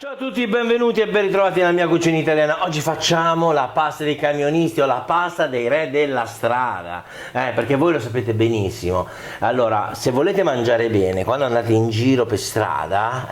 Ciao a tutti, benvenuti e ben ritrovati nella mia cucina italiana. Oggi facciamo la pasta dei camionisti o la pasta dei re della strada, perché voi lo sapete benissimo. Allora, se volete mangiare bene, quando andate in giro per strada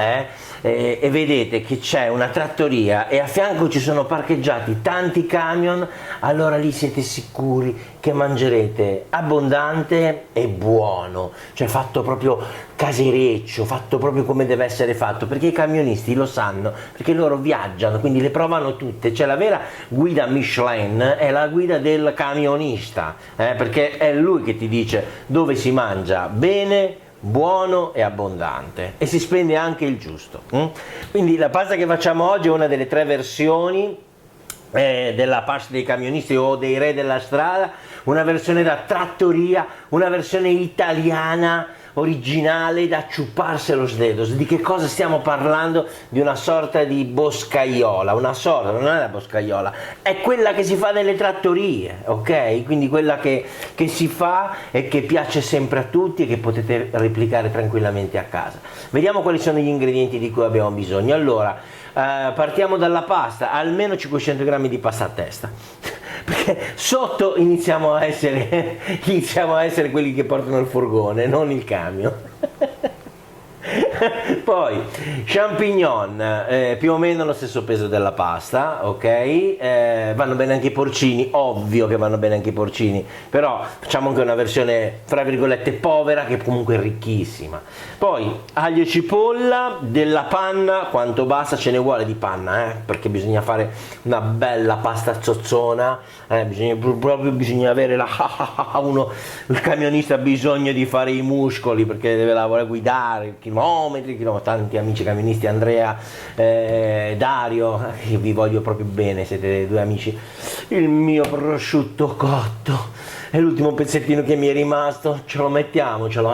e vedete che c'è una trattoria e a fianco ci sono parcheggiati tanti camion, allora lì siete sicuri che mangerete abbondante e buono, cioè fatto proprio casereccio, fatto proprio come deve essere fatto, perché i camionisti lo sanno, perché loro viaggiano, quindi le provano tutte. Cioè la vera guida Michelin è la guida del camionista, perché è lui che ti dice dove si mangia bene, buono e abbondante, e si spende anche il giusto. Quindi la pasta che facciamo oggi è una delle tre versioni della pasta dei camionisti o dei re della strada, una versione da trattoria, una versione italiana originale da ciuparsi lo dedos. Di che cosa stiamo parlando? Di una sorta di boscaiola, una sorta, non è la boscaiola, è quella che si fa nelle trattorie, ok? Quindi quella che si fa e che piace sempre a tutti e che potete replicare tranquillamente a casa. Vediamo quali sono gli ingredienti di cui abbiamo bisogno. Allora, partiamo dalla pasta, almeno 500 grammi di pasta a testa, perché sotto iniziamo a essere quelli che portano il furgone, non il camion. Poi champignon, più o meno lo stesso peso della pasta, ok? Vanno bene anche i porcini, ovvio che vanno bene anche i porcini, però facciamo anche una versione fra virgolette povera, che comunque è ricchissima. Poi aglio e cipolla, della panna quanto basta, ce ne vuole di panna, perché bisogna fare una bella pasta zozzona, bisogna avere il camionista ha bisogno di fare i muscoli, perché deve lavorare, guidare chilometri, tanti amici camionisti, Andrea, Dario, io vi voglio proprio bene, siete due amici. Il mio prosciutto cotto è l'ultimo pezzettino che mi è rimasto, mettiamocelo.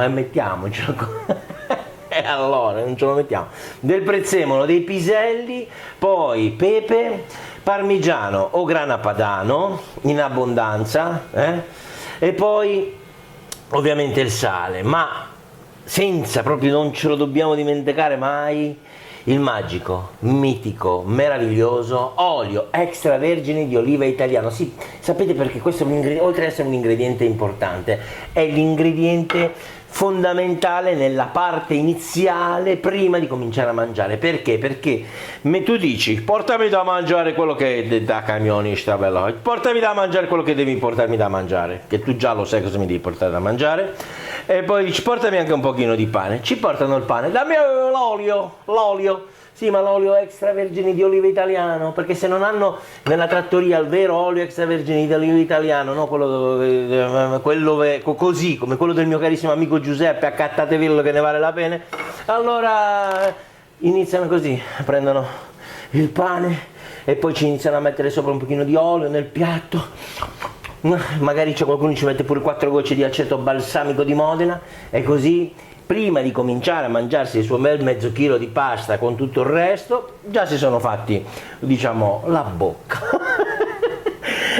E allora non ce lo mettiamo. Del prezzemolo, dei piselli, poi pepe, parmigiano o grana padano in abbondanza, e poi ovviamente il sale, ma senza, proprio non ce lo dobbiamo dimenticare mai, il magico, mitico, meraviglioso olio extravergine di oliva italiano. Sì, sapete perché questo è oltre ad essere un ingrediente importante, è l'ingrediente fondamentale nella parte iniziale prima di cominciare a mangiare. Perché? Perché tu dici portami da mangiare quello che è da camionista, portami da mangiare quello che devi portarmi da mangiare, che tu già lo sai cosa mi devi portare da mangiare, e poi dici portami anche un pochino di pane, ci portano il pane, dammi l'olio. Sì, ma l'olio extravergine di oliva italiano, perché se non hanno nella trattoria il vero olio extravergine di oliva italiano, no? quello così come quello del mio carissimo amico Giuseppe, accattatevi che ne vale la pena, allora iniziano così, prendono il pane e poi ci iniziano a mettere sopra un pochino di olio nel piatto, magari c'è qualcuno che ci mette pure 4 gocce di aceto balsamico di Modena, e così prima di cominciare a mangiarsi il suo mezzo chilo di pasta con tutto il resto, già si sono fatti, diciamo, la bocca.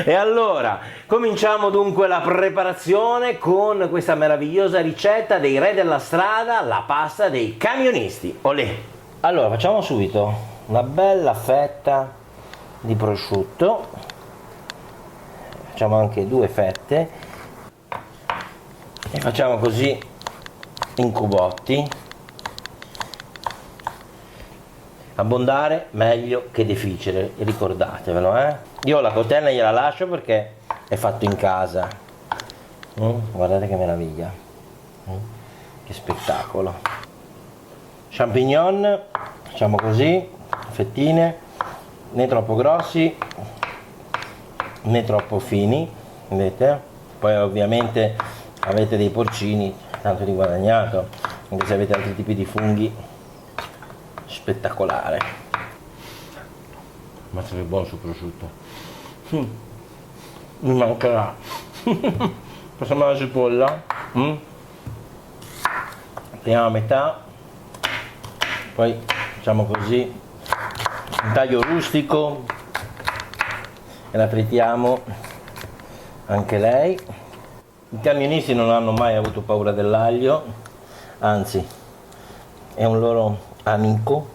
E allora, cominciamo dunque la preparazione con questa meravigliosa ricetta dei re della strada, la pasta dei camionisti. Olè! Allora, facciamo subito una bella fetta di prosciutto, facciamo anche 2 fette, e facciamo così in cubotti. Abbondare meglio che deficere, ricordatevelo. Io la cotella gliela lascio perché è fatto in casa. Guardate che meraviglia, che spettacolo. Champignon facciamo così, fettine, né troppo grossi né troppo fini, vedete? Poi ovviamente avete dei porcini, tanto di guadagnato, anche se avete altri tipi di funghi, spettacolare. Ma che buono sul prosciutto, mi mancherà. Passiamo alla cipolla, apriamo a metà, poi facciamo così un taglio rustico e la tritiamo anche lei. I camionisti non hanno mai avuto paura dell'aglio, anzi è un loro amico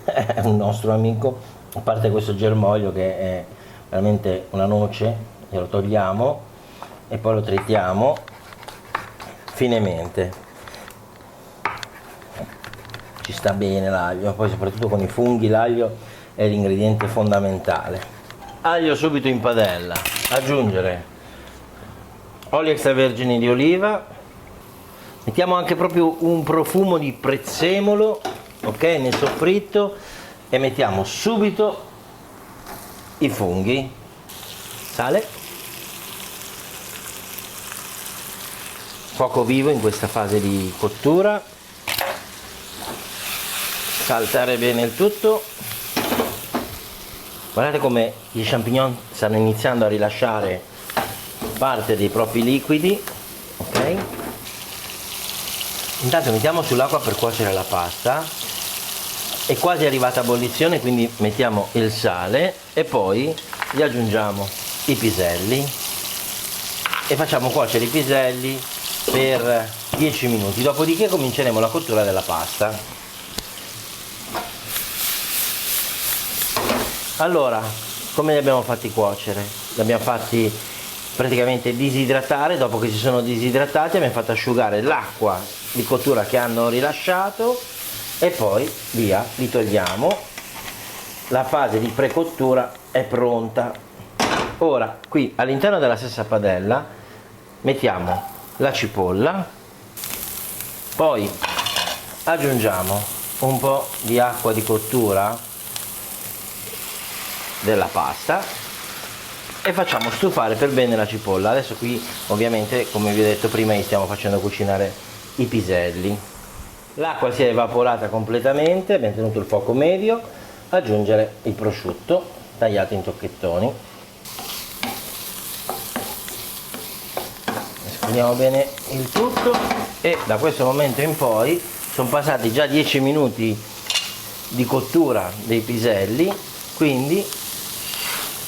è un nostro amico, a parte questo germoglio che è veramente una noce, glielo togliamo e poi lo tritiamo finemente. Ci sta bene l'aglio, poi soprattutto con i funghi l'aglio è l'ingrediente fondamentale. Aglio subito in padella, aggiungere olio extravergine di oliva, mettiamo anche proprio un profumo di prezzemolo, ok, nel soffritto, e mettiamo subito i funghi, sale, fuoco vivo in questa fase di cottura, saltare bene il tutto. Guardate come gli champignon stanno iniziando a rilasciare parte dei propri liquidi, ok? Intanto mettiamo sull'acqua per cuocere la pasta, è quasi arrivata a ebollizione, quindi mettiamo il sale e poi gli aggiungiamo i piselli e facciamo cuocere i piselli per 10 minuti, dopodiché cominceremo la cottura della pasta. Allora, come li abbiamo fatti cuocere? Li abbiamo fatti praticamente disidratare, dopo che si sono disidratati abbiamo fatto asciugare l'acqua di cottura che hanno rilasciato e poi via, li togliamo. La fase di precottura è pronta. Ora qui all'interno della stessa padella mettiamo la cipolla, poi aggiungiamo un po' di acqua di cottura della pasta e facciamo stufare per bene la cipolla. Adesso qui ovviamente, come vi ho detto prima, stiamo facendo cucinare i piselli. L'acqua si è evaporata completamente, abbiamo tenuto il fuoco medio, aggiungere il prosciutto tagliato in tocchettoni, mescoliamo bene il tutto e da questo momento in poi sono passati già 10 minuti di cottura dei piselli, quindi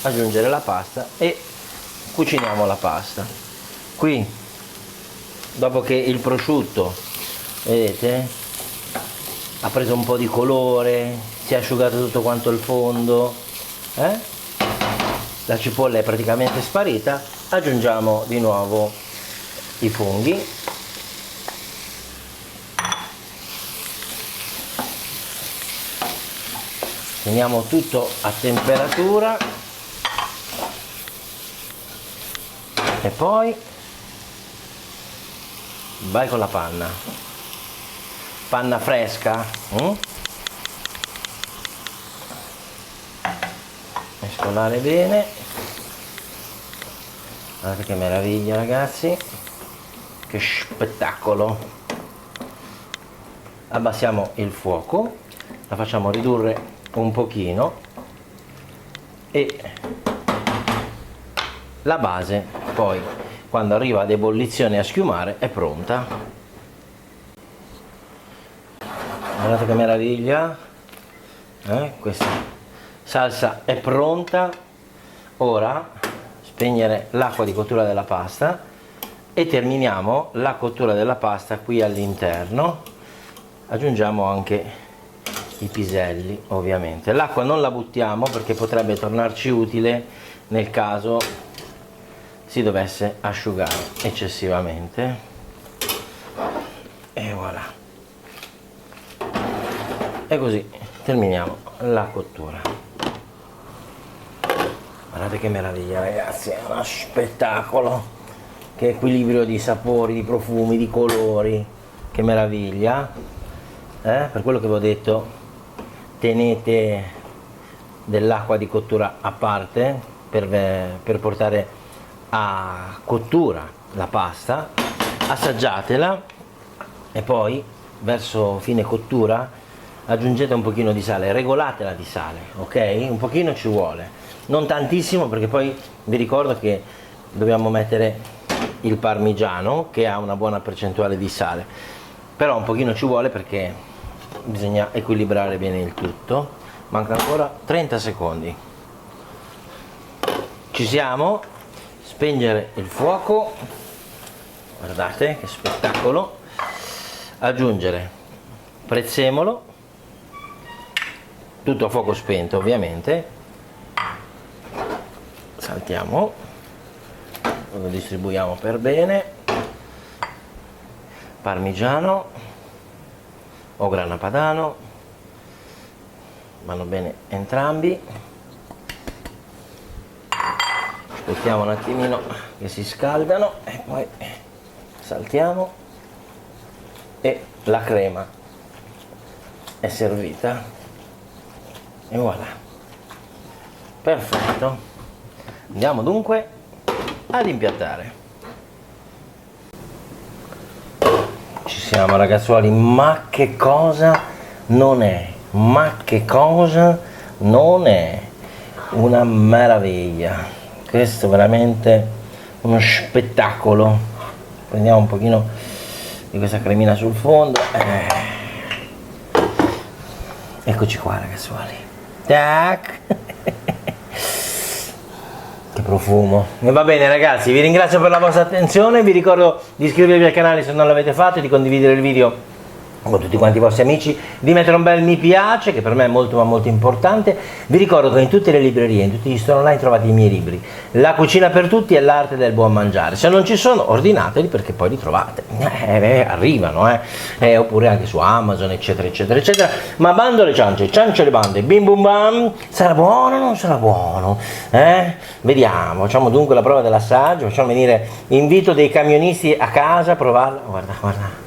aggiungere la pasta e cuciniamo la pasta. Qui dopo che il prosciutto, vedete, ha preso un po' di colore, si è asciugato tutto quanto il fondo, la cipolla è praticamente sparita, aggiungiamo di nuovo i funghi, teniamo tutto a temperatura e poi vai con la panna fresca, mescolare bene. Guardate che meraviglia ragazzi, che spettacolo. Abbassiamo il fuoco, la facciamo ridurre un pochino e la base poi quando arriva ad ebollizione e a schiumare è pronta. Guardate che meraviglia, questa salsa è pronta. Ora spegnere l'acqua di cottura della pasta e terminiamo la cottura della pasta qui all'interno. Aggiungiamo anche i piselli, ovviamente l'acqua non la buttiamo perché potrebbe tornarci utile nel caso si dovesse asciugare eccessivamente, e voilà, e così terminiamo la cottura. Guardate che meraviglia ragazzi, è uno spettacolo, che equilibrio di sapori, di profumi, di colori, che meraviglia, per quello che vi ho detto, tenete dell'acqua di cottura a parte per portare a cottura la pasta, assaggiatela e poi verso fine cottura aggiungete un pochino di sale, regolatela di sale, ok? Un pochino ci vuole, non tantissimo, perché poi vi ricordo che dobbiamo mettere il parmigiano che ha una buona percentuale di sale, però un pochino ci vuole perché bisogna equilibrare bene il tutto. Manca ancora 30 secondi, ci siamo. Spegnere il fuoco, guardate che spettacolo, aggiungere prezzemolo, tutto a fuoco spento ovviamente. Saltiamo, lo distribuiamo per bene. Parmigiano o grana padano, vanno bene entrambi. Aspettiamo un attimino che si scaldano e poi saltiamo, e la crema è servita e voilà, perfetto. Andiamo dunque ad impiattare. Ci siamo ragazzuoli, ma che cosa non è? Ma che cosa non è? Una meraviglia, questo è veramente uno spettacolo. Prendiamo un pochino di questa cremina sul fondo, eccoci qua ragazzuoli, tac. Che profumo. E va bene ragazzi, vi ringrazio per la vostra attenzione, vi ricordo di iscrivervi al canale se non l'avete fatto, di condividere il video con tutti quanti i vostri amici, di mettere un bel mi piace, che per me è molto ma molto importante. Vi ricordo che in tutte le librerie, in tutti gli store online trovate i miei libri, La cucina per tutti e l'arte del buon mangiare. Se non ci sono, ordinateli perché poi li trovate, arrivano, oppure anche su Amazon, eccetera eccetera eccetera. Ma bando alle ciance, ciance alle bande, bim bum bam, sarà buono o non sarà buono? Vediamo, facciamo dunque la prova dell'assaggio, facciamo venire, invito dei camionisti a casa a provarla. Guarda, guarda.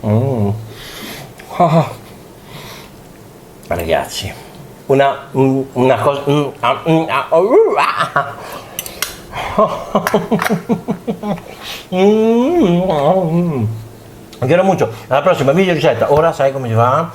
Oh. Ragazzi, una cosa, quiero mucho. Alla prossima video ricetta. Ora sai come si fa?